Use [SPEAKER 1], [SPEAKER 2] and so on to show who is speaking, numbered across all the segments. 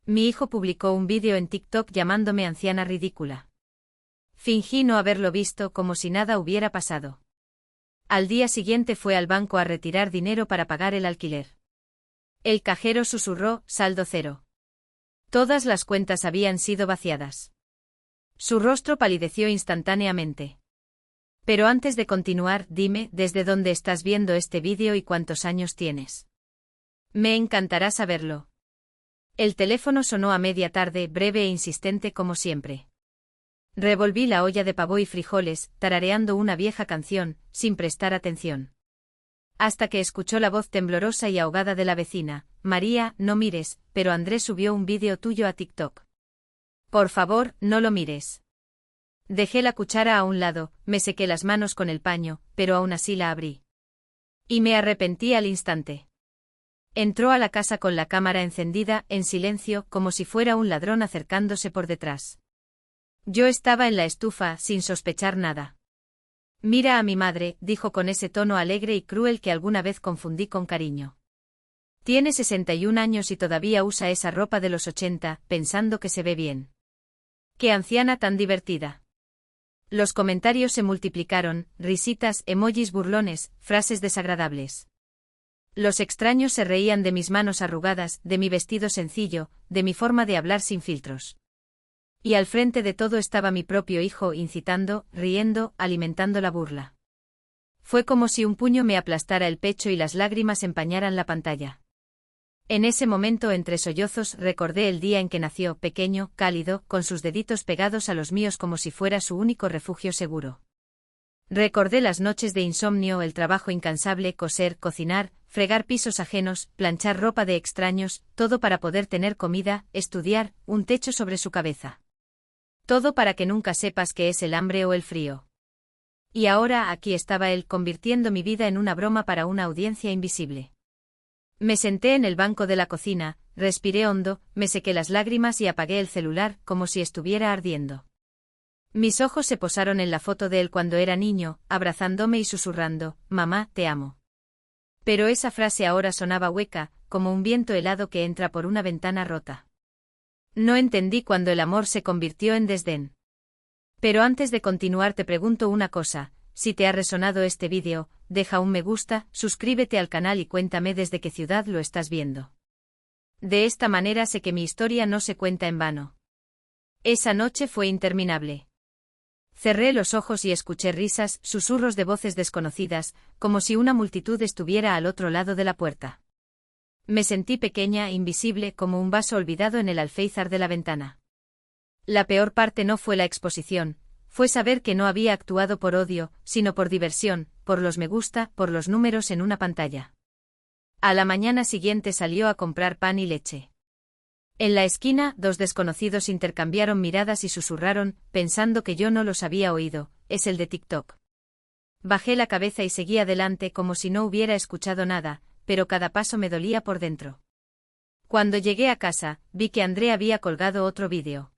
[SPEAKER 1] Mi hijo publicó un vídeo en TikTok llamándome anciana ridícula. Fingí no haberlo visto como si nada hubiera pasado. Al día siguiente fue al banco a retirar dinero para pagar el alquiler. El cajero susurró, saldo cero. Todas las cuentas habían sido vaciadas. Su rostro palideció instantáneamente. Pero antes de continuar, dime desde dónde estás viendo este vídeo y cuántos años tienes. Me encantará saberlo. El teléfono sonó a media tarde, breve e insistente como siempre. Revolví la olla de pavó y frijoles, tarareando una vieja canción, sin prestar atención. Hasta que escuchó la voz temblorosa y ahogada de la vecina. María, no mires, pero Andrés subió un vídeo tuyo a TikTok. Por favor, no lo mires. Dejé la cuchara a un lado, me sequé las manos con el paño, pero aún así la abrí. Y me arrepentí al instante. Entró a la casa con la cámara encendida, en silencio, como si fuera un ladrón acercándose por detrás. Yo estaba en la estufa, sin sospechar nada. Mira a mi madre, dijo con ese tono alegre y cruel que alguna vez confundí con cariño. Tiene 61 años y todavía usa esa ropa de los 80, pensando que se ve bien. ¡Qué anciana tan divertida! Los comentarios se multiplicaron, risitas, emojis burlones, frases desagradables. Los extraños se reían de mis manos arrugadas, de mi vestido sencillo, de mi forma de hablar sin filtros. Y al frente de todo estaba mi propio hijo incitando, riendo, alimentando la burla. Fue como si un puño me aplastara el pecho y las lágrimas empañaran la pantalla. En ese momento entre sollozos recordé el día en que nació, pequeño, cálido, con sus deditos pegados a los míos como si fuera su único refugio seguro. Recordé las noches de insomnio, el trabajo incansable, coser, cocinar, fregar pisos ajenos, planchar ropa de extraños, todo para poder tener comida, estudiar, un techo sobre su cabeza. Todo para que nunca sepas qué es el hambre o el frío. Y ahora aquí estaba él convirtiendo mi vida en una broma para una audiencia invisible. Me senté en el banco de la cocina, respiré hondo, me sequé las lágrimas y apagué el celular, como si estuviera ardiendo. Mis ojos se posaron en la foto de él cuando era niño, abrazándome y susurrando, «Mamá, te amo». Pero esa frase ahora sonaba hueca, como un viento helado que entra por una ventana rota. No entendí cuando el amor se convirtió en desdén. Pero antes de continuar te pregunto una cosa, si te ha resonado este vídeo, deja un me gusta, suscríbete al canal y cuéntame desde qué ciudad lo estás viendo. De esta manera sé que mi historia no se cuenta en vano. Esa noche fue interminable. Cerré los ojos y escuché risas, susurros de voces desconocidas, como si una multitud estuviera al otro lado de la puerta. Me sentí pequeña, invisible, como un vaso olvidado en el alféizar de la ventana. La peor parte no fue la exposición, fue saber que no había actuado por odio, sino por diversión, por los me gusta, por los números en una pantalla. A la mañana siguiente salió a comprar pan y leche. En la esquina, dos desconocidos intercambiaron miradas y susurraron, pensando que yo no los había oído, es el de TikTok. Bajé la cabeza y seguí adelante como si no hubiera escuchado nada, pero cada paso me dolía por dentro. Cuando llegué a casa, vi que André había colgado otro vídeo.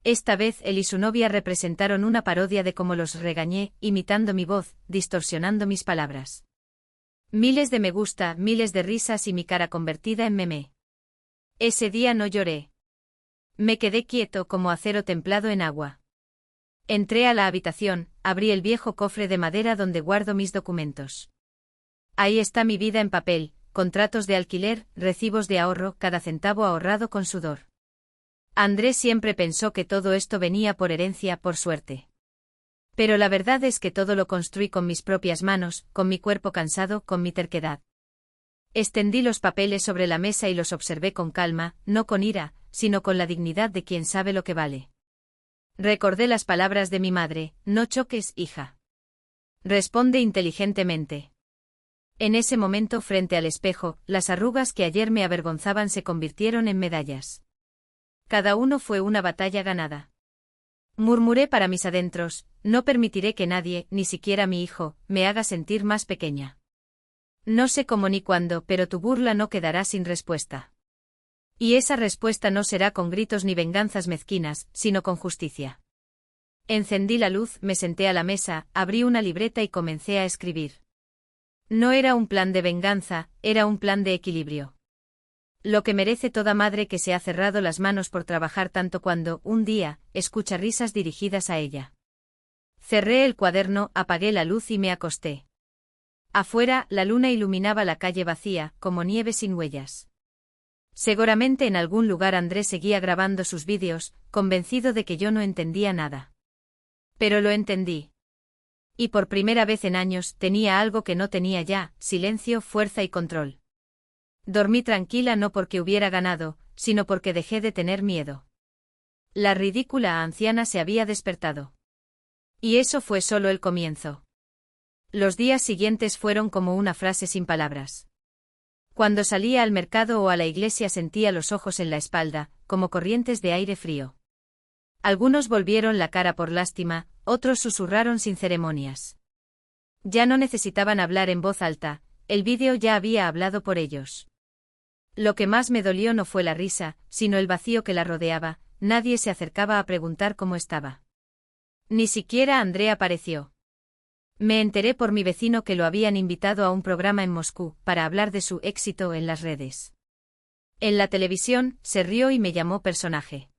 [SPEAKER 1] Esta vez él y su novia representaron una parodia de cómo los regañé, imitando mi voz, distorsionando mis palabras. Miles de me gusta, miles de risas y mi cara convertida en meme. Ese día no lloré. Me quedé quieto como acero templado en agua. Entré a la habitación, abrí el viejo cofre de madera donde guardo mis documentos. Ahí está mi vida en papel, contratos de alquiler, recibos de ahorro, cada centavo ahorrado con sudor. Andrés siempre pensó que todo esto venía por herencia, por suerte. Pero la verdad es que todo lo construí con mis propias manos, con mi cuerpo cansado, con mi terquedad. Extendí los papeles sobre la mesa y los observé con calma, no con ira, sino con la dignidad de quien sabe lo que vale. Recordé las palabras de mi madre, no choques, hija. Responde inteligentemente. En ese momento frente al espejo, las arrugas que ayer me avergonzaban se convirtieron en medallas. Cada uno fue una batalla ganada. Murmuré para mis adentros, no permitiré que nadie, ni siquiera mi hijo, me haga sentir más pequeña. No sé cómo ni cuándo, pero tu burla no quedará sin respuesta. Y esa respuesta no será con gritos ni venganzas mezquinas, sino con justicia. Encendí la luz, me senté a la mesa, abrí una libreta y comencé a escribir. No era un plan de venganza, era un plan de equilibrio. Lo que merece toda madre que se ha cerrado las manos por trabajar tanto cuando, un día, escucha risas dirigidas a ella. Cerré el cuaderno, apagué la luz y me acosté. Afuera, la luna iluminaba la calle vacía, como nieve sin huellas. Seguramente en algún lugar André seguía grabando sus vídeos, convencido de que yo no entendía nada. Pero lo entendí. Y por primera vez en años tenía algo que no tenía ya: silencio, fuerza y control. Dormí tranquila no porque hubiera ganado, sino porque dejé de tener miedo. La ridícula anciana se había despertado. Y eso fue solo el comienzo. Los días siguientes fueron como una frase sin palabras. Cuando salía al mercado o a la iglesia sentía los ojos en la espalda, como corrientes de aire frío. Algunos volvieron la cara por lástima, otros susurraron sin ceremonias. Ya no necesitaban hablar en voz alta, el vídeo ya había hablado por ellos. Lo que más me dolió no fue la risa, sino el vacío que la rodeaba. Nadie se acercaba a preguntar cómo estaba. Ni siquiera André apareció. Me enteré por mi vecino que lo habían invitado a un programa en Moscú, para hablar de su éxito en las redes. En la televisión, se rió y me llamó personaje.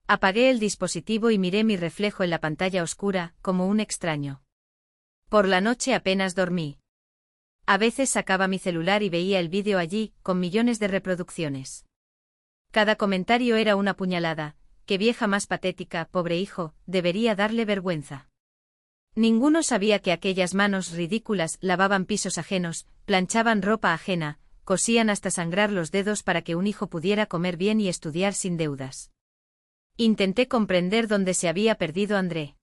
[SPEAKER 1] Apagué el dispositivo y miré mi reflejo en la pantalla oscura, como un extraño. Por la noche apenas dormí. A veces sacaba mi celular y veía el vídeo allí, con millones de reproducciones. Cada comentario era una puñalada: qué vieja más patética, pobre hijo, debería darle vergüenza. Ninguno sabía que aquellas manos ridículas lavaban pisos ajenos, planchaban ropa ajena, cosían hasta sangrar los dedos para que un hijo pudiera comer bien y estudiar sin deudas. Intenté comprender dónde se había perdido André.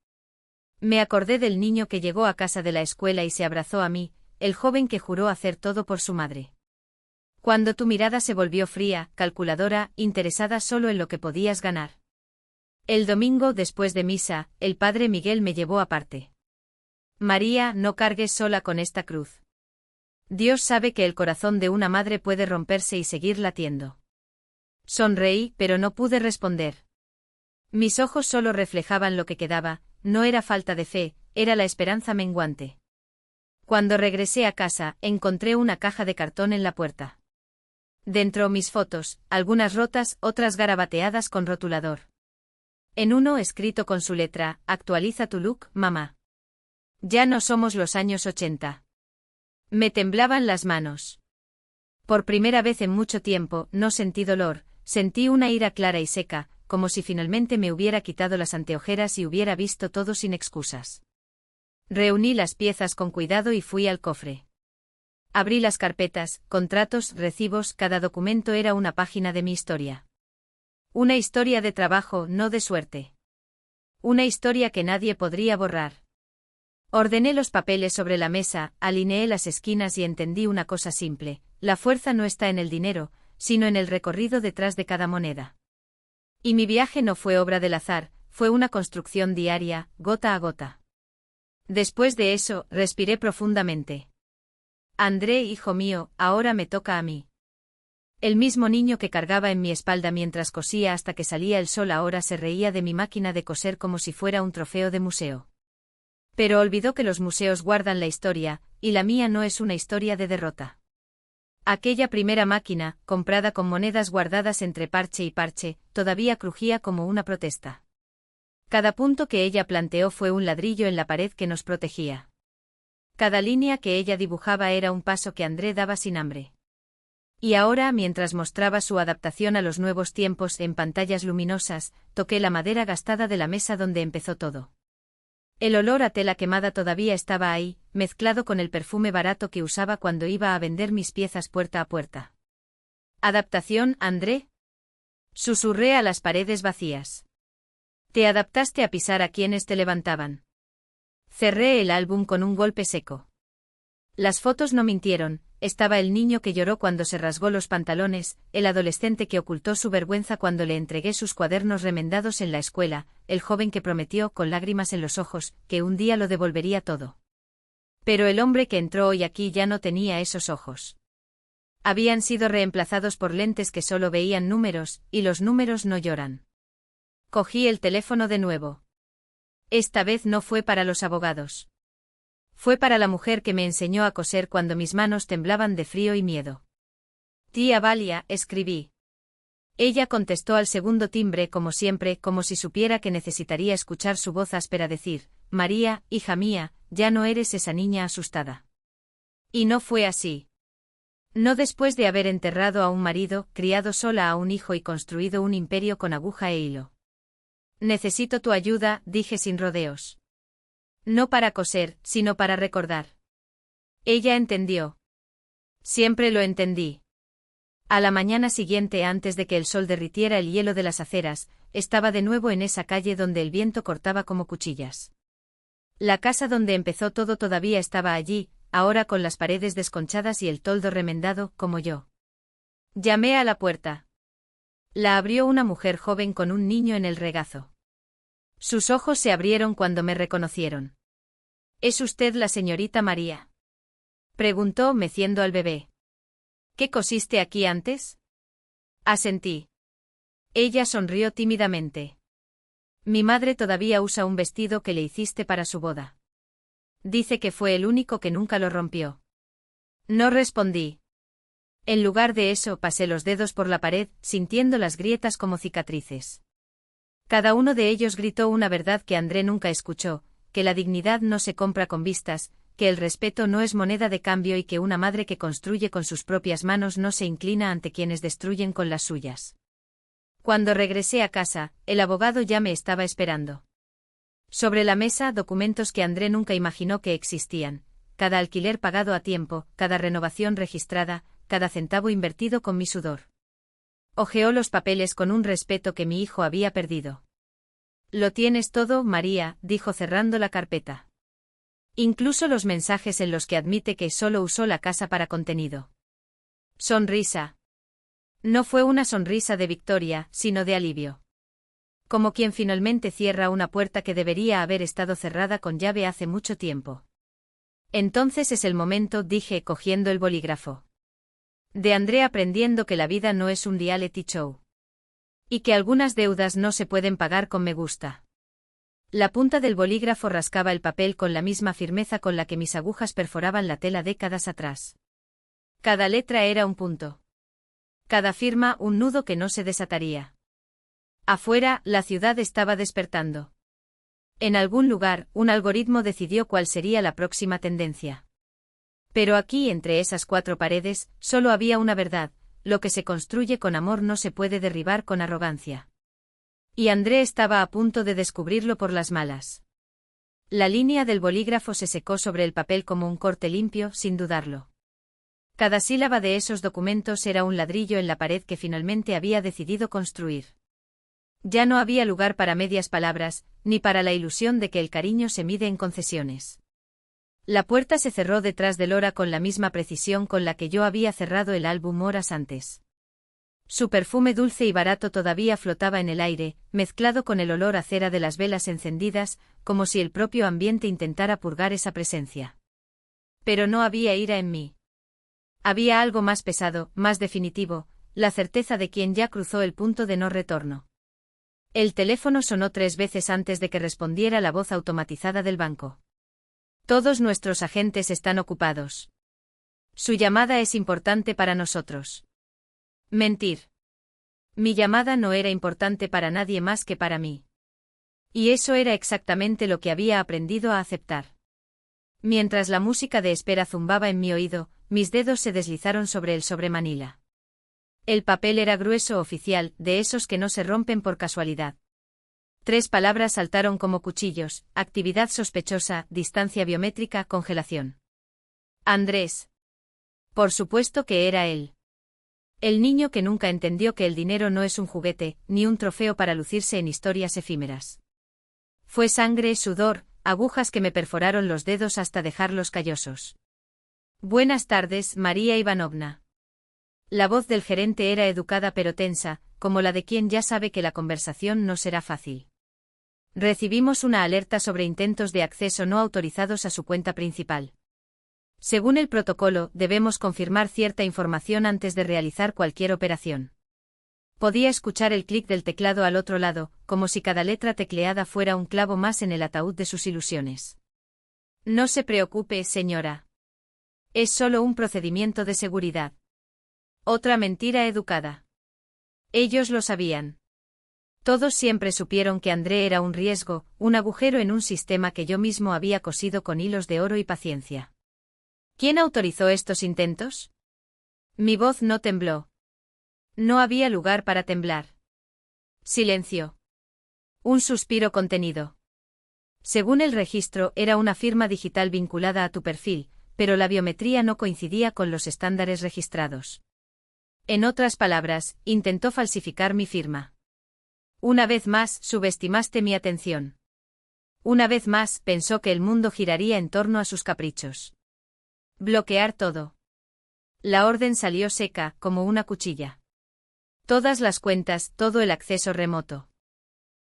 [SPEAKER 1] Me acordé del niño que llegó a casa de la escuela y se abrazó a mí, el joven que juró hacer todo por su madre. Cuando tu mirada se volvió fría, calculadora, interesada solo en lo que podías ganar. El domingo después de misa, el padre Miguel me llevó aparte. María, no cargues sola con esta cruz. Dios sabe que el corazón de una madre puede romperse y seguir latiendo. Sonreí, pero no pude responder. Mis ojos solo reflejaban lo que quedaba, no era falta de fe, era la esperanza menguante. Cuando regresé a casa, encontré una caja de cartón en la puerta. Dentro mis fotos, algunas rotas, otras garabateadas con rotulador. En uno escrito con su letra: actualiza tu look, mamá. Ya no somos los años 80. Me temblaban las manos. Por primera vez en mucho tiempo, no sentí dolor, sentí una ira clara y seca, como si finalmente me hubiera quitado las anteojeras y hubiera visto todo sin excusas. Reuní las piezas con cuidado y fui al cofre. Abrí las carpetas, contratos, recibos, cada documento era una página de mi historia. Una historia de trabajo, no de suerte. Una historia que nadie podría borrar. Ordené los papeles sobre la mesa, alineé las esquinas y entendí una cosa simple: la fuerza no está en el dinero, sino en el recorrido detrás de cada moneda. Y mi viaje no fue obra del azar, fue una construcción diaria, gota a gota. Después de eso, respiré profundamente. André, hijo mío, ahora me toca a mí. El mismo niño que cargaba en mi espalda mientras cosía hasta que salía el sol ahora se reía de mi máquina de coser como si fuera un trofeo de museo. Pero olvidó que los museos guardan la historia, y la mía no es una historia de derrota. Aquella primera máquina, comprada con monedas guardadas entre parche y parche, todavía crujía como una protesta. Cada punto que ella planteó fue un ladrillo en la pared que nos protegía. Cada línea que ella dibujaba era un paso que André daba sin hambre. Y ahora, mientras mostraba su adaptación a los nuevos tiempos en pantallas luminosas, toqué la madera gastada de la mesa donde empezó todo. El olor a tela quemada todavía estaba ahí, mezclado con el perfume barato que usaba cuando iba a vender mis piezas puerta a puerta. ¿Adaptación, André? Susurré a las paredes vacías. Te adaptaste a pisar a quienes te levantaban. Cerré el álbum con un golpe seco. Las fotos no mintieron, estaba el niño que lloró cuando se rasgó los pantalones, el adolescente que ocultó su vergüenza cuando le entregué sus cuadernos remendados en la escuela, el joven que prometió, con lágrimas en los ojos, que un día lo devolvería todo. Pero el hombre que entró hoy aquí ya no tenía esos ojos. Habían sido reemplazados por lentes que solo veían números, y los números no lloran. Cogí el teléfono de nuevo. Esta vez no fue para los abogados. Fue para la mujer que me enseñó a coser cuando mis manos temblaban de frío y miedo. Tía Valia, escribí. Ella contestó al segundo timbre como siempre, como si supiera que necesitaría escuchar su voz áspera decir, María, hija mía, ya no eres esa niña asustada. Y no fue así. No después de haber enterrado a un marido, criado sola a un hijo y construido un imperio con aguja e hilo. Necesito tu ayuda, dije sin rodeos. No para coser, sino para recordar. Ella entendió. Siempre lo entendí. A la mañana siguiente, antes de que el sol derritiera el hielo de las aceras, estaba de nuevo en esa calle donde el viento cortaba como cuchillas. La casa donde empezó todo todavía estaba allí, ahora con las paredes desconchadas y el toldo remendado, como yo. Llamé a la puerta. La abrió una mujer joven con un niño en el regazo. Sus ojos se abrieron cuando me reconocieron. ¿Es usted la señorita María?, preguntó meciendo al bebé. ¿Qué cosiste aquí antes? Asentí. Ella sonrió tímidamente. Mi madre todavía usa un vestido que le hiciste para su boda. Dice que fue el único que nunca lo rompió. No respondí. En lugar de eso, pasé los dedos por la pared, sintiendo las grietas como cicatrices. Cada uno de ellos gritó una verdad que André nunca escuchó, que la dignidad no se compra con vistas, que el respeto no es moneda de cambio y que una madre que construye con sus propias manos no se inclina ante quienes destruyen con las suyas. Cuando regresé a casa, el abogado ya me estaba esperando. Sobre la mesa, documentos que André nunca imaginó que existían, cada alquiler pagado a tiempo, cada renovación registrada, cada centavo invertido con mi sudor. Hojeó los papeles con un respeto que mi hijo había perdido. Lo tienes todo, María, dijo cerrando la carpeta. Incluso los mensajes en los que admite que solo usó la casa para contenido. Sonrisa. No fue una sonrisa de victoria, sino de alivio. Como quien finalmente cierra una puerta que debería haber estado cerrada con llave hace mucho tiempo. Entonces es el momento, dije cogiendo el bolígrafo. De André aprendiendo que la vida no es un reality show. Y que algunas deudas no se pueden pagar con me gusta. La punta del bolígrafo rascaba el papel con la misma firmeza con la que mis agujas perforaban la tela décadas atrás. Cada letra era un punto. Cada firma un nudo que no se desataría. Afuera, la ciudad estaba despertando. En algún lugar, un algoritmo decidió cuál sería la próxima tendencia. Pero aquí, entre esas cuatro paredes, solo había una verdad: lo que se construye con amor no se puede derribar con arrogancia. Y André estaba a punto de descubrirlo por las malas. La línea del bolígrafo se secó sobre el papel como un corte limpio, sin dudarlo. Cada sílaba de esos documentos era un ladrillo en la pared que finalmente había decidido construir. Ya no había lugar para medias palabras, ni para la ilusión de que el cariño se mide en concesiones. La puerta se cerró detrás de Lora con la misma precisión con la que yo había cerrado el álbum horas antes. Su perfume dulce y barato todavía flotaba en el aire, mezclado con el olor a cera de las velas encendidas, como si el propio ambiente intentara purgar esa presencia. Pero no había ira en mí. Había algo más pesado, más definitivo, la certeza de quien ya cruzó el punto de no retorno. El teléfono sonó 3 veces antes de que respondiera la voz automatizada del banco. Todos nuestros agentes están ocupados. Su llamada es importante para nosotros. Mentir. Mi llamada no era importante para nadie más que para mí. Y eso era exactamente lo que había aprendido a aceptar. Mientras la música de espera zumbaba en mi oído, mis dedos se deslizaron sobre el sobremanila. El papel era grueso, oficial, de esos que no se rompen por casualidad. 3 palabras saltaron como cuchillos: actividad sospechosa, distancia biométrica, congelación. Andrés. Por supuesto que era él. El niño que nunca entendió que el dinero no es un juguete, ni un trofeo para lucirse en historias efímeras. Fue sangre, sudor, agujas que me perforaron los dedos hasta dejarlos callosos. Buenas tardes, María Ivanovna. La voz del gerente era educada pero tensa, como la de quien ya sabe que la conversación no será fácil. Recibimos una alerta sobre intentos de acceso no autorizados a su cuenta principal. Según el protocolo, debemos confirmar cierta información antes de realizar cualquier operación. Podía escuchar el clic del teclado al otro lado, como si cada letra tecleada fuera un clavo más en el ataúd de sus ilusiones. No se preocupe, señora. Es solo un procedimiento de seguridad. Otra mentira educada. Ellos lo sabían. Todos siempre supieron que André era un riesgo, un agujero en un sistema que yo mismo había cosido con hilos de oro y paciencia. ¿Quién autorizó estos intentos? Mi voz no tembló. No había lugar para temblar. Silencio. Un suspiro contenido. Según el registro, era una firma digital vinculada a tu perfil, pero la biometría no coincidía con los estándares registrados. En otras palabras, intentó falsificar mi firma. Una vez más, subestimaste mi atención. Una vez más, pensó que el mundo giraría en torno a sus caprichos. Bloquear todo. La orden salió seca, como una cuchilla. Todas las cuentas, todo el acceso remoto.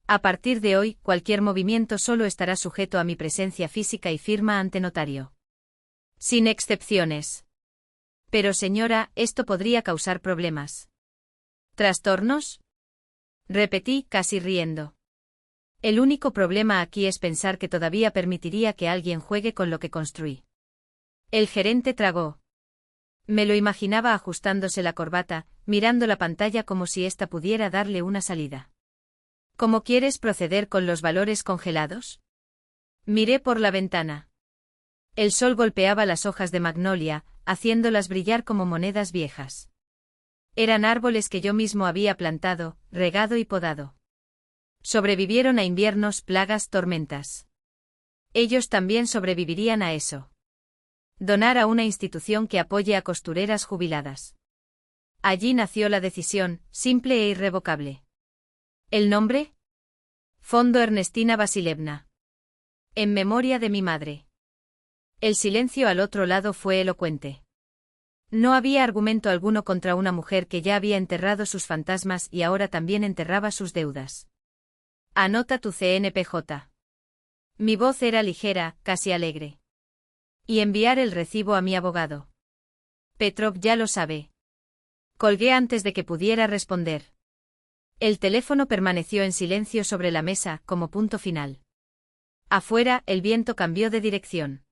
[SPEAKER 1] A partir de hoy, cualquier movimiento solo estará sujeto a mi presencia física y firma ante notario. Sin excepciones. Pero señora, esto podría causar problemas. ¿Trastornos? Repetí, casi riendo. El único problema aquí es pensar que todavía permitiría que alguien juegue con lo que construí. El gerente tragó. Me lo imaginaba ajustándose la corbata, mirando la pantalla como si ésta pudiera darle una salida. ¿Cómo quieres proceder con los valores congelados? Miré por la ventana. El sol golpeaba las hojas de magnolia, haciéndolas brillar como monedas viejas. Eran árboles que yo mismo había plantado, regado y podado. Sobrevivieron a inviernos, plagas, tormentas. Ellos también sobrevivirían a eso. Donar a una institución que apoye a costureras jubiladas. Allí nació la decisión, simple e irrevocable. ¿El nombre? Fondo Ernestina Vasilevna. En memoria de mi madre. El silencio al otro lado fue elocuente. No había argumento alguno contra una mujer que ya había enterrado sus fantasmas y ahora también enterraba sus deudas. Anota tu CNPJ. Mi voz era ligera, casi alegre. Y enviar el recibo a mi abogado. Petrov ya lo sabe. Colgué antes de que pudiera responder. El teléfono permaneció en silencio sobre la mesa, como punto final. Afuera, el viento cambió de dirección.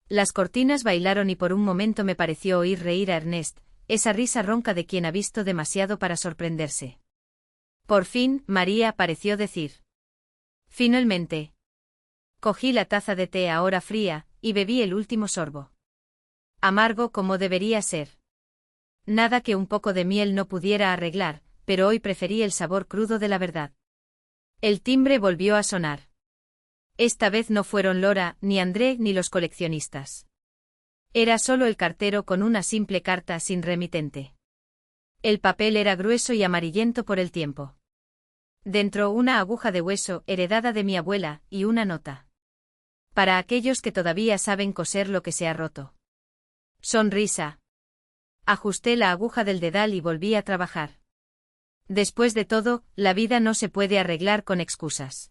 [SPEAKER 1] Las cortinas bailaron y por un momento me pareció oír reír a Ernest, esa risa ronca de quien ha visto demasiado para sorprenderse. Por fin, María pareció decir. Finalmente. Cogí la taza de té ahora fría, y bebí el último sorbo. Amargo como debería ser. Nada que un poco de miel no pudiera arreglar, pero hoy preferí el sabor crudo de la verdad. El timbre volvió a sonar. Esta vez no fueron Lora, ni André, ni los coleccionistas. Era solo el cartero con una simple carta sin remitente. El papel era grueso y amarillento por el tiempo. Dentro una aguja de hueso heredada de mi abuela, y una nota. Para aquellos que todavía saben coser lo que se ha roto. Sonrisa. Ajusté la aguja del dedal y volví a trabajar. Después de todo, la vida no se puede arreglar con excusas.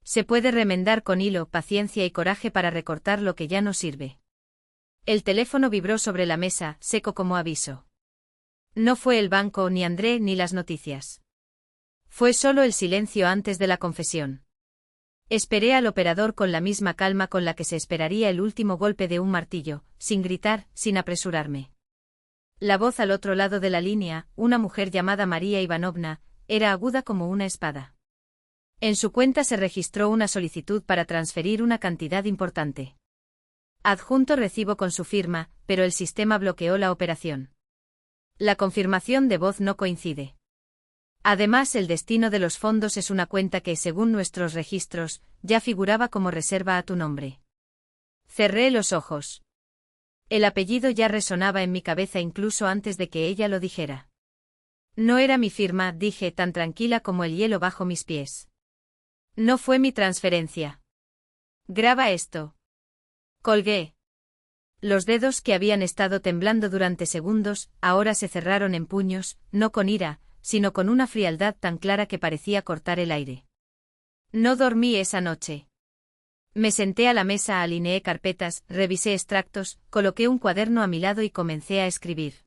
[SPEAKER 1] Se puede remendar con hilo, paciencia y coraje para recortar lo que ya no sirve. El teléfono vibró sobre la mesa, seco como aviso. No fue el banco, ni André, ni las noticias. Fue solo el silencio antes de la confesión. Esperé al operador con la misma calma con la que se esperaría el último golpe de un martillo, sin gritar, sin apresurarme. La voz al otro lado de la línea, una mujer llamada María Ivanovna, era aguda como una espada. En su cuenta se registró una solicitud para transferir una cantidad importante. Adjunto recibo con su firma, pero el sistema bloqueó la operación. La confirmación de voz no coincide. Además, el destino de los fondos es una cuenta que, según nuestros registros, ya figuraba como reserva a tu nombre. Cerré los ojos. El apellido ya resonaba en mi cabeza incluso antes de que ella lo dijera. No era mi firma, dije tan tranquila como el hielo bajo mis pies. No fue mi transferencia. Graba esto. Colgué. Los dedos que habían estado temblando durante segundos, ahora se cerraron en puños, no con ira, sino con una frialdad tan clara que parecía cortar el aire. No dormí esa noche. Me senté a la mesa, alineé carpetas, revisé extractos, coloqué un cuaderno a mi lado y comencé a escribir.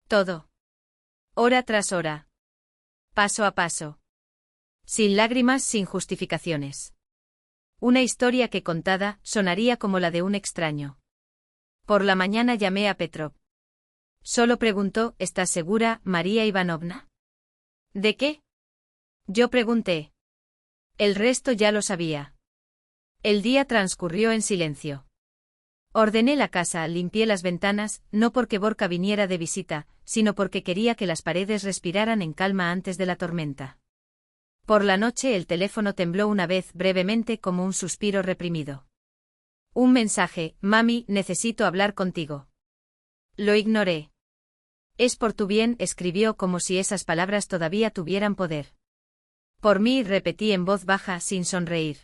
[SPEAKER 1] Todo. Hora tras hora. Paso a paso. Sin lágrimas, sin justificaciones. Una historia que contada, sonaría como la de un extraño. Por la mañana llamé a Petrov. Solo preguntó, ¿estás segura, María Ivanovna? ¿De qué? Yo pregunté. El resto ya lo sabía. El día transcurrió en silencio. Ordené la casa, limpié las ventanas, no porque Borka viniera de visita, sino porque quería que las paredes respiraran en calma antes de la tormenta. Por la noche el teléfono tembló una vez brevemente como un suspiro reprimido. Un mensaje, mami, necesito hablar contigo. Lo ignoré. Es por tu bien, escribió como si esas palabras todavía tuvieran poder. Por mí, repetí en voz baja sin sonreír.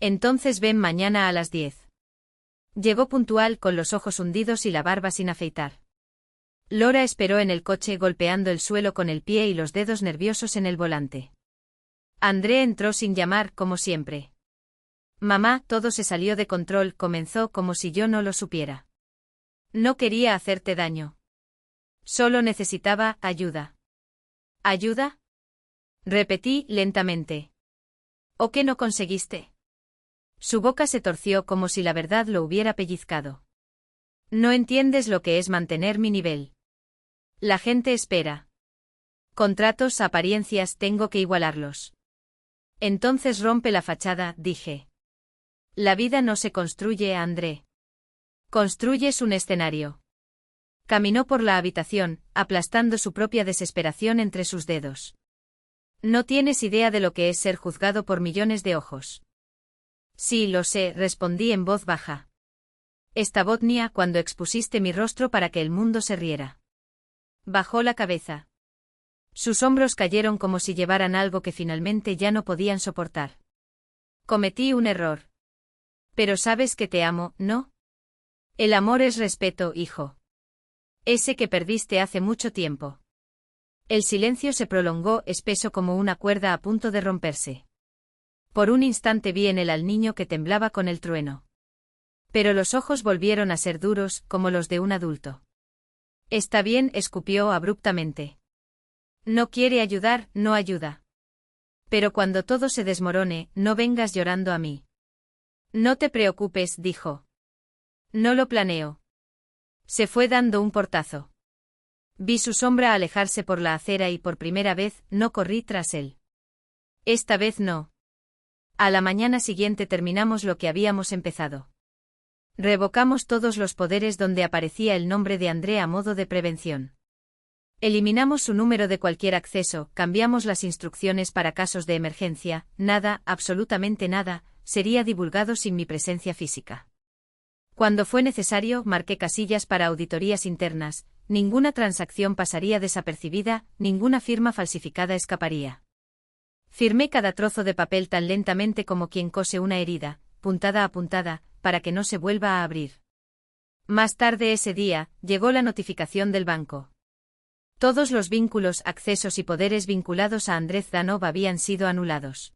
[SPEAKER 1] Entonces ven mañana a las 10. Llegó puntual con los ojos hundidos y la barba sin afeitar. Laura esperó en el coche golpeando el suelo con el pie y los dedos nerviosos en el volante. André entró sin llamar, como siempre. Mamá, todo se salió de control, comenzó como si yo no lo supiera. No quería hacerte daño. Solo necesitaba ayuda. ¿Ayuda? Repetí lentamente. ¿O qué no conseguiste? Su boca se torció como si la verdad lo hubiera pellizcado. No entiendes lo que es mantener mi nivel. La gente espera. Contratos, apariencias, tengo que igualarlos. Entonces rompe la fachada, dije. La vida no se construye, André. Construyes un escenario. Caminó por la habitación, aplastando su propia desesperación entre sus dedos. No tienes idea de lo que es ser juzgado por millones de ojos. Sí, lo sé, respondí en voz baja. Esta Botnia cuando expusiste mi rostro para que el mundo se riera. Bajó la cabeza. Sus hombros cayeron como si llevaran algo que finalmente ya no podían soportar. Cometí un error. Pero sabes que te amo, ¿no? El amor es respeto, hijo. Ese que perdiste hace mucho tiempo. El silencio se prolongó, espeso como una cuerda a punto de romperse. Por un instante vi en él al niño que temblaba con el trueno. Pero los ojos volvieron a ser duros, como los de un adulto. Está bien, escupió abruptamente. No quiere ayudar, no ayuda. Pero cuando todo se desmorone, no vengas llorando a mí. No te preocupes, dijo. No lo planeo. Se fue dando un portazo. Vi su sombra alejarse por la acera y por primera vez no corrí tras él. Esta vez no. A la mañana siguiente terminamos lo que habíamos empezado. Revocamos todos los poderes donde aparecía el nombre de André a modo de prevención. Eliminamos su número de cualquier acceso, cambiamos las instrucciones para casos de emergencia, nada, absolutamente nada, sería divulgado sin mi presencia física. Cuando fue necesario, marqué casillas para auditorías internas, ninguna transacción pasaría desapercibida, ninguna firma falsificada escaparía. Firmé cada trozo de papel tan lentamente como quien cose una herida, puntada a puntada, para que no se vuelva a abrir. Más tarde ese día, llegó la notificación del banco. Todos los vínculos, accesos y poderes vinculados a Andrés Danov habían sido anulados.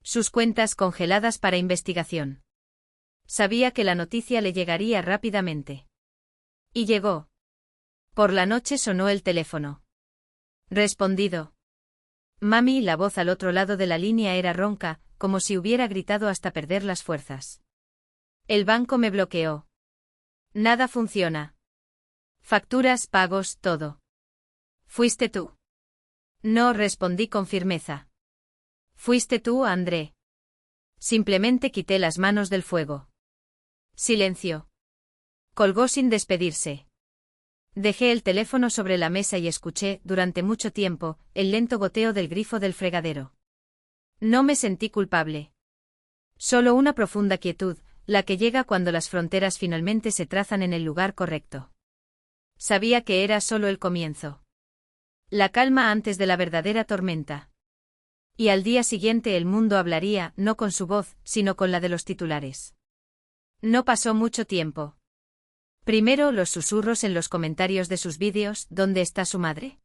[SPEAKER 1] Sus cuentas congeladas para investigación. Sabía que la noticia le llegaría rápidamente. Y llegó. Por la noche sonó el teléfono. Respondido. Mami, la voz al otro lado de la línea era ronca, como si hubiera gritado hasta perder las fuerzas. El banco me bloqueó. Nada funciona. Facturas, pagos, todo. ¿Fuiste tú? No, respondí con firmeza. ¿Fuiste tú, André? Simplemente quité las manos del fuego. Silencio. Colgó sin despedirse. Dejé el teléfono sobre la mesa y escuché, durante mucho tiempo, el lento goteo del grifo del fregadero. No me sentí culpable. Solo una profunda quietud, la que llega cuando las fronteras finalmente se trazan en el lugar correcto. Sabía que era solo el comienzo. La calma antes de la verdadera tormenta. Y al día siguiente el mundo hablaría, no con su voz, sino con la de los titulares. No pasó mucho tiempo. Primero los susurros en los comentarios de sus vídeos, ¿dónde está su madre?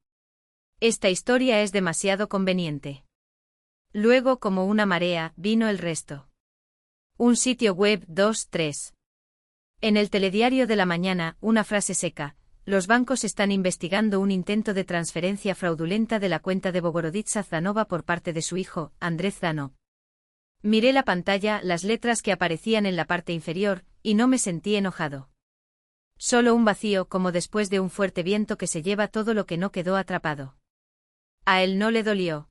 [SPEAKER 1] Esta historia es demasiado conveniente. Luego, como una marea, vino el resto. Un sitio web 2-3. En el telediario de la mañana, una frase seca: los bancos están investigando un intento de transferencia fraudulenta de la cuenta de Bogoroditsa Zanova por parte de su hijo, Andrés Zanov. Miré la pantalla, las letras que aparecían en la parte inferior, y no me sentí enojado. Solo un vacío como después de un fuerte viento que se lleva todo lo que no quedó atrapado. A él no le dolió.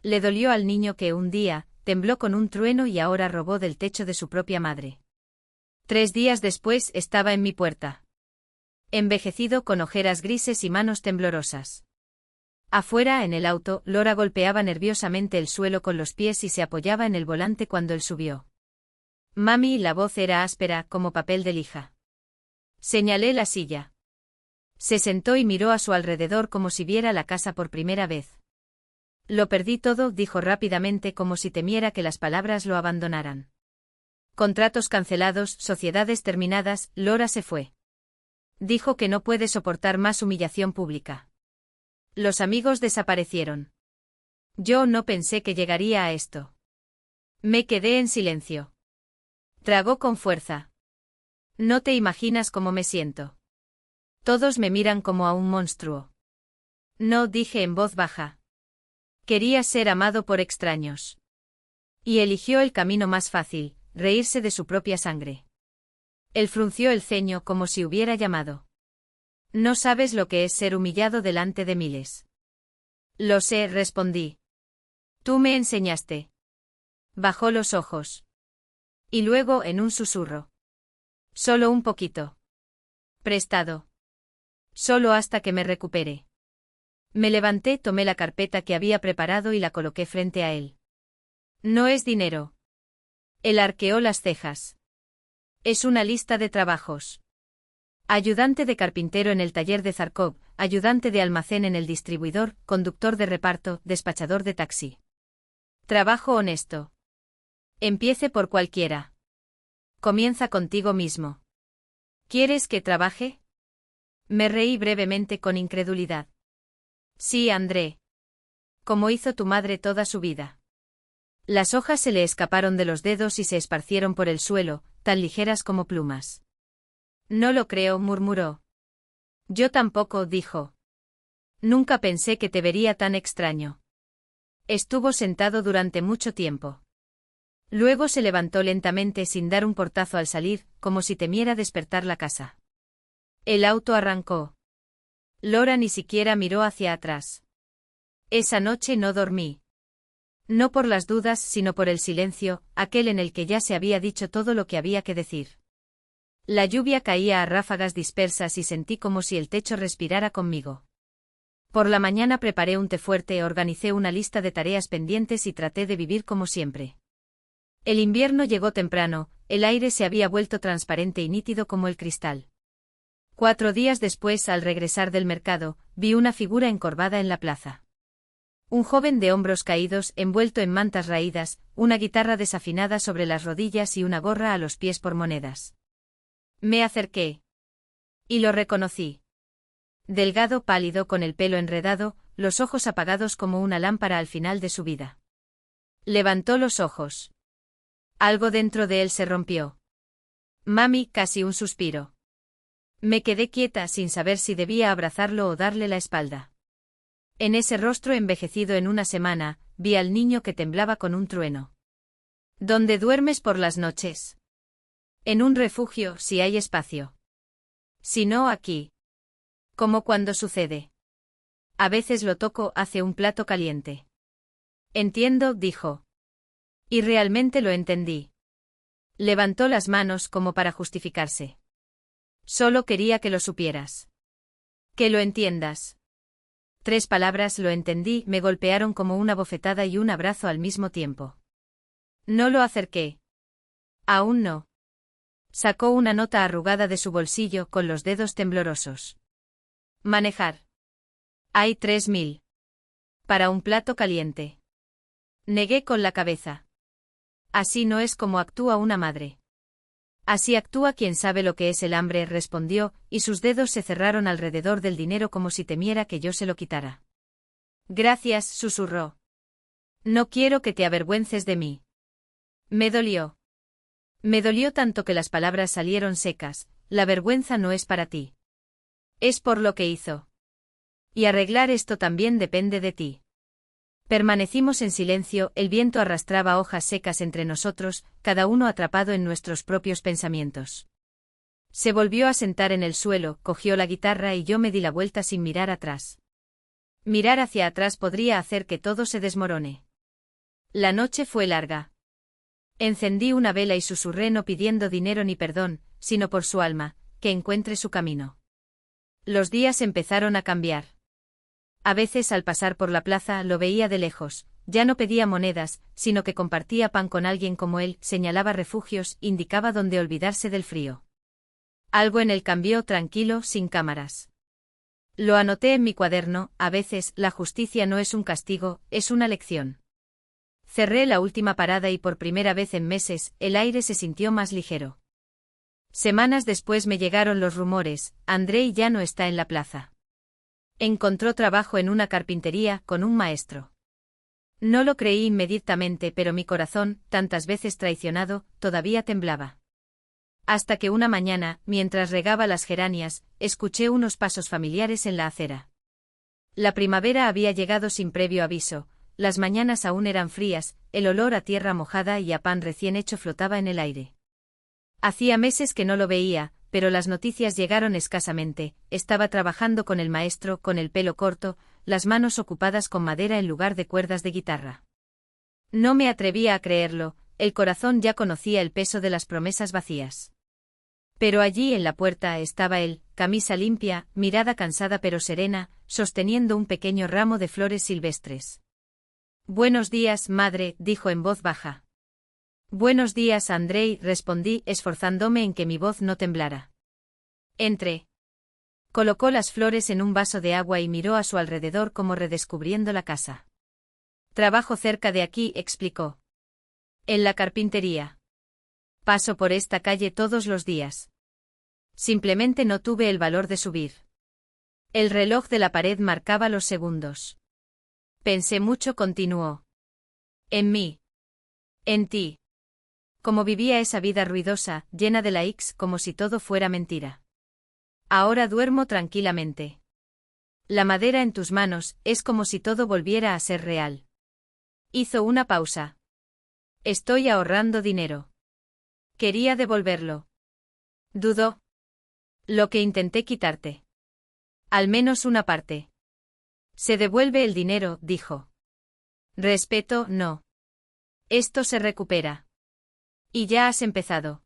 [SPEAKER 1] Le dolió al niño que un día tembló con un trueno y ahora robó del techo de su propia madre. 3 días después estaba en mi puerta. Envejecido con ojeras grises y manos temblorosas. Afuera, en el auto, Laura golpeaba nerviosamente el suelo con los pies y se apoyaba en el volante cuando él subió. Mami, la voz era áspera como papel de lija. Señalé la silla. Se sentó y miró a su alrededor como si viera la casa por primera vez. Lo perdí todo, dijo rápidamente como si temiera que las palabras lo abandonaran. Contratos cancelados, sociedades terminadas, Laura se fue. Dijo que no puede soportar más humillación pública. Los amigos desaparecieron. Yo no pensé que llegaría a esto. Me quedé en silencio. Tragó con fuerza. No te imaginas cómo me siento. Todos me miran como a un monstruo. No, dije en voz baja. Quería ser amado por extraños. Y eligió el camino más fácil, reírse de su propia sangre. Él frunció el ceño como si hubiera llamado. No sabes lo que es ser humillado delante de miles. Lo sé, respondí. Tú me enseñaste. Bajó los ojos. Y luego en un susurro. Solo un poquito. Prestado. Solo hasta que me recupere. Me levanté, tomé la carpeta que había preparado y la coloqué frente a él. No es dinero. Él arqueó las cejas. Es una lista de trabajos. Ayudante de carpintero en el taller de Zarkov, ayudante de almacén en el distribuidor, conductor de reparto, despachador de taxi. Trabajo honesto. Empiece por cualquiera. Comienza contigo mismo. ¿Quieres que trabaje? Me reí brevemente con incredulidad. Sí, André. Como hizo tu madre toda su vida. Las hojas se le escaparon de los dedos y se esparcieron por el suelo, tan ligeras como plumas. No lo creo, murmuró. Yo tampoco, dijo. Nunca pensé que te vería tan extraño. Estuvo sentado durante mucho tiempo. Luego se levantó lentamente sin dar un portazo al salir, como si temiera despertar la casa. El auto arrancó. Laura ni siquiera miró hacia atrás. Esa noche no dormí. No por las dudas, sino por el silencio, aquel en el que ya se había dicho todo lo que había que decir. La lluvia caía a ráfagas dispersas y sentí como si el techo respirara conmigo. Por la mañana preparé un té fuerte, organicé una lista de tareas pendientes y traté de vivir como siempre. El invierno llegó temprano, el aire se había vuelto transparente y nítido como el cristal. 4 días después, al regresar del mercado, vi una figura encorvada en la plaza. Un joven de hombros caídos, envuelto en mantas raídas, una guitarra desafinada sobre las rodillas y una gorra a los pies por monedas. Me acerqué. Y lo reconocí. Delgado, pálido, con el pelo enredado, los ojos apagados como una lámpara al final de su vida. Levantó los ojos. Algo dentro de él se rompió. Mami, casi un suspiro. Me quedé quieta sin saber si debía abrazarlo o darle la espalda. En ese rostro envejecido en una semana, vi al niño que temblaba con un trueno. ¿Dónde duermes por las noches? En un refugio, si hay espacio. Si no, aquí. Como cuando sucede. A veces lo toco, hace un plato caliente. Entiendo, dijo. Y realmente lo entendí. Levantó las manos como para justificarse. Solo quería que lo supieras. Que lo entiendas. 3 palabras, lo entendí, me golpearon como una bofetada y un abrazo al mismo tiempo. No lo acerqué. Aún no. Sacó una nota arrugada de su bolsillo con los dedos temblorosos. Manejar. Hay 3.000. Para un plato caliente. Negué con la cabeza. Así no es como actúa una madre. Así actúa quien sabe lo que es el hambre, respondió, y sus dedos se cerraron alrededor del dinero como si temiera que yo se lo quitara. Gracias, susurró. No quiero que te avergüences de mí. Me dolió. Me dolió tanto que las palabras salieron secas. La vergüenza no es para ti. Es por lo que hizo. Y arreglar esto también depende de ti. Permanecimos en silencio, el viento arrastraba hojas secas entre nosotros, cada uno atrapado en nuestros propios pensamientos. Se volvió a sentar en el suelo, cogió la guitarra y yo me di la vuelta sin mirar atrás. Mirar hacia atrás podría hacer que todo se desmorone. La noche fue larga. Encendí una vela y susurré no pidiendo dinero ni perdón, sino por su alma, que encuentre su camino. Los días empezaron a cambiar. A veces al pasar por la plaza lo veía de lejos, ya no pedía monedas, sino que compartía pan con alguien como él, señalaba refugios, indicaba dónde olvidarse del frío. Algo en él cambió tranquilo, sin cámaras. Lo anoté en mi cuaderno, a veces la justicia no es un castigo, es una lección. Cerré la última parada y por primera vez en meses, el aire se sintió más ligero. Semanas después me llegaron los rumores, Andrei ya no está en la plaza. Encontró trabajo en una carpintería, con un maestro. No lo creí inmediatamente, pero mi corazón, tantas veces traicionado, todavía temblaba. Hasta que una mañana, mientras regaba las geranias, escuché unos pasos familiares en la acera. La primavera había llegado sin previo aviso, las mañanas aún eran frías, el olor a tierra mojada y a pan recién hecho flotaba en el aire. Hacía meses que no lo veía, pero las noticias llegaron escasamente. Estaba trabajando con el maestro, con el pelo corto, las manos ocupadas con madera en lugar de cuerdas de guitarra. No me atrevía a creerlo, el corazón ya conocía el peso de las promesas vacías. Pero allí en la puerta estaba él, camisa limpia, mirada cansada pero serena, sosteniendo un pequeño ramo de flores silvestres. «Buenos días, madre», dijo en voz baja. «Buenos días, Andrei», respondí, esforzándome en que mi voz no temblara. Entré. Colocó las flores en un vaso de agua y miró a su alrededor como redescubriendo la casa. «Trabajo cerca de aquí», explicó. «En la carpintería. Paso por esta calle todos los días. Simplemente no tuve el valor de subir». El reloj de la pared marcaba los segundos. Pensé mucho, continuó. En mí. En ti. Como vivía esa vida ruidosa, llena de likes, como si todo fuera mentira. Ahora duermo tranquilamente. La madera en tus manos, es como si todo volviera a ser real. Hizo una pausa. Estoy ahorrando dinero. Quería devolverlo. Dudó. Lo que intenté quitarte. Al menos una parte. Se devuelve el dinero, dijo. Respeto, no. Esto se recupera. Y ya has empezado.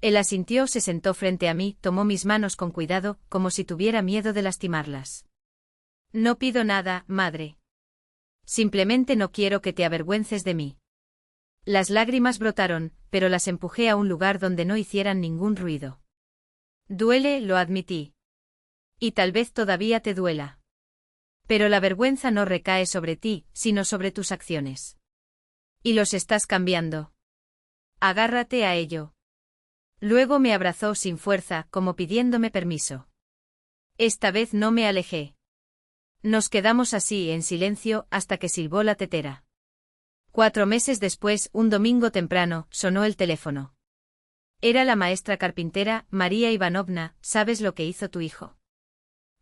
[SPEAKER 1] Él asintió, se sentó frente a mí, tomó mis manos con cuidado, como si tuviera miedo de lastimarlas. No pido nada, madre. Simplemente no quiero que te avergüences de mí. Las lágrimas brotaron, pero las empujé a un lugar donde no hicieran ningún ruido. Duele, lo admití. Y tal vez todavía te duela. Pero la vergüenza no recae sobre ti, sino sobre tus acciones. Y los estás cambiando. Agárrate a ello. Luego me abrazó sin fuerza, como pidiéndome permiso. Esta vez no me alejé. Nos quedamos así en silencio hasta que silbó la tetera. 4 meses después, un domingo temprano, sonó el teléfono. Era la maestra carpintera, María Ivanovna. ¿Sabes lo que hizo tu hijo?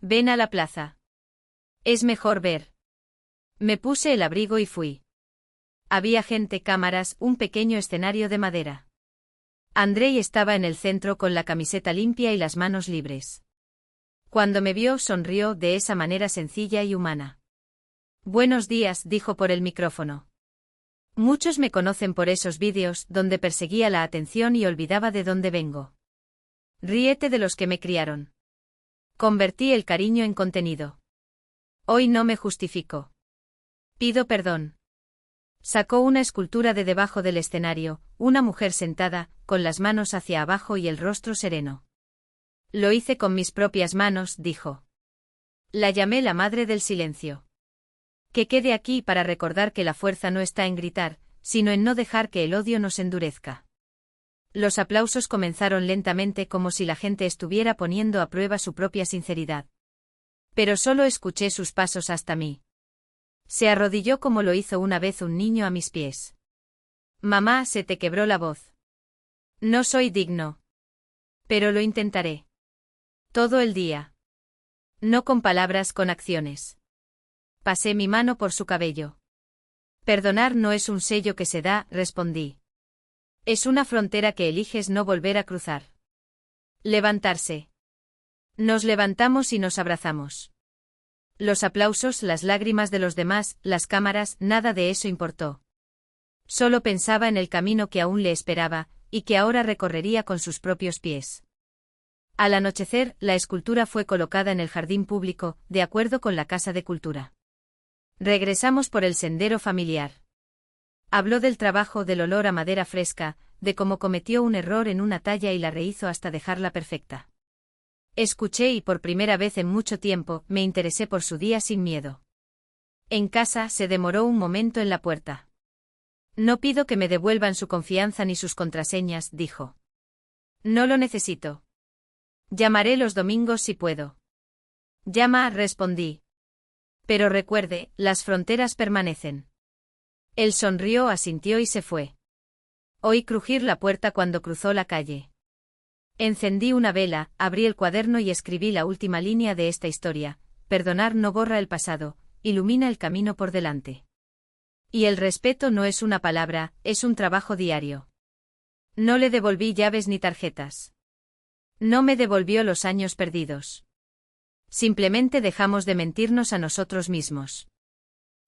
[SPEAKER 1] Ven a la plaza. Es mejor ver. Me puse el abrigo y fui. Había gente, cámaras, un pequeño escenario de madera. Andrei estaba en el centro con la camiseta limpia y las manos libres. Cuando me vio, sonrió de esa manera sencilla y humana. Buenos días, dijo por el micrófono. Muchos me conocen por esos vídeos donde perseguía la atención y olvidaba de dónde vengo. Ríete de los que me criaron. Convertí el cariño en contenido. Hoy no me justifico. Pido perdón. Sacó una escultura de debajo del escenario, una mujer sentada, con las manos hacia abajo y el rostro sereno. Lo hice con mis propias manos, dijo. La llamé la madre del silencio. Que quede aquí para recordar que la fuerza no está en gritar, sino en no dejar que el odio nos endurezca. Los aplausos comenzaron lentamente, como si la gente estuviera poniendo a prueba su propia sinceridad. Pero solo escuché sus pasos hasta mí. Se arrodilló como lo hizo una vez un niño a mis pies. Mamá, se te quebró la voz. No soy digno. Pero lo intentaré. Todo el día. No con palabras, con acciones. Pasé mi mano por su cabello. Perdonar no es un sello que se da, respondí. Es una frontera que eliges no volver a cruzar. Levantarse. Nos levantamos y nos abrazamos. Los aplausos, las lágrimas de los demás, las cámaras, nada de eso importó. Solo pensaba en el camino que aún le esperaba, y que ahora recorrería con sus propios pies. Al anochecer, la escultura fue colocada en el jardín público, de acuerdo con la Casa de Cultura. Regresamos por el sendero familiar. Habló del trabajo, del olor a madera fresca, de cómo cometió un error en una talla y la rehizo hasta dejarla perfecta. Escuché y por primera vez en mucho tiempo, me interesé por su día sin miedo. En casa se demoró un momento en la puerta. No pido que me devuelvan su confianza ni sus contraseñas, dijo. No lo necesito. Llamaré los domingos si puedo. Llama, respondí. Pero recuerde, las fronteras permanecen. Él sonrió, asintió y se fue. Oí crujir la puerta cuando cruzó la calle. Encendí una vela, abrí el cuaderno y escribí la última línea de esta historia. Perdonar no borra el pasado, ilumina el camino por delante. Y el respeto no es una palabra, es un trabajo diario. No le devolví llaves ni tarjetas. No me devolvió los años perdidos. Simplemente dejamos de mentirnos a nosotros mismos.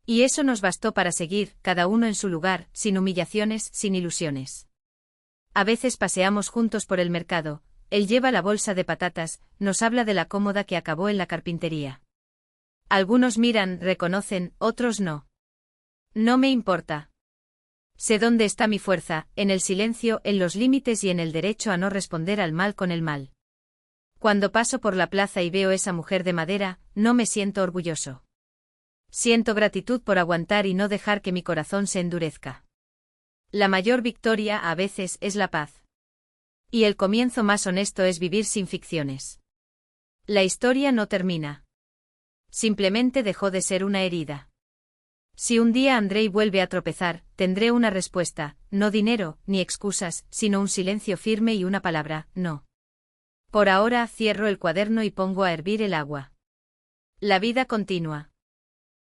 [SPEAKER 1] Y eso nos bastó para seguir, cada uno en su lugar, sin humillaciones, sin ilusiones. A veces paseamos juntos por el mercado, él lleva la bolsa de patatas, nos habla de la cómoda que acabó en la carpintería. Algunos miran, reconocen, otros no. No me importa. Sé dónde está mi fuerza, en el silencio, en los límites y en el derecho a no responder al mal con el mal. Cuando paso por la plaza y veo esa mujer de madera, no me siento orgulloso. Siento gratitud por aguantar y no dejar que mi corazón se endurezca. La mayor victoria a veces es la paz. Y el comienzo más honesto es vivir sin ficciones. La historia no termina. Simplemente dejó de ser una herida. Si un día Andrei vuelve a tropezar, tendré una respuesta, no dinero, ni excusas, sino un silencio firme y una palabra, no. Por ahora cierro el cuaderno y pongo a hervir el agua. La vida continúa.